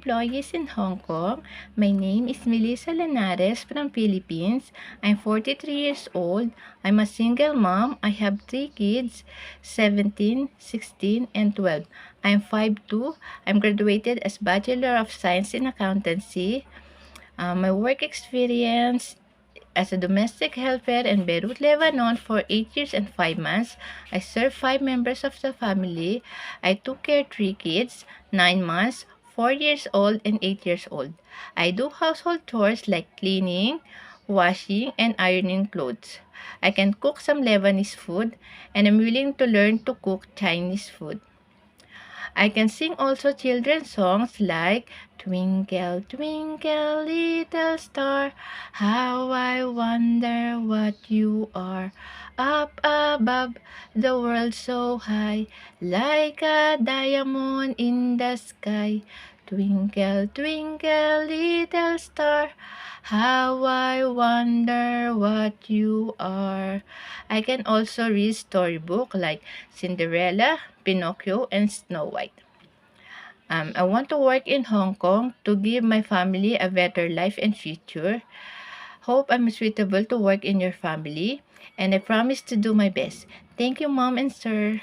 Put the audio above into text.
employees in Hong Kong. My name is Melissa Linares from Philippines. I'm 43 years old. I'm a single mom. I have 3 kids, 17, 16, and 12. I'm 5'2". I'm graduated as Bachelor of Science in Accountancy. My work experience as a domestic helper in Beirut, Lebanon for 8 years and 5 months. I served 5 members of the family. I took care 3 kids, 9 months, 4 years old, and 8 years old. I do household chores like cleaning, washing, and ironing clothes. I can cook some Lebanese food, and I'm willing to learn to cook Chinese food. I can sing also children's songs like Twinkle, Twinkle, Little Star, how I wonder what you are. Up above, the world so high, like a diamond in the sky. Twinkle, twinkle, little star, how I wonder what you are. I can also read storybook like Cinderella, Pinocchio, and Snow White. I want to work in Hong Kong to give my family a better life and future. Hope I'm suitable to work in your family, and I promise to do my best. Thank you, Mom and Sir.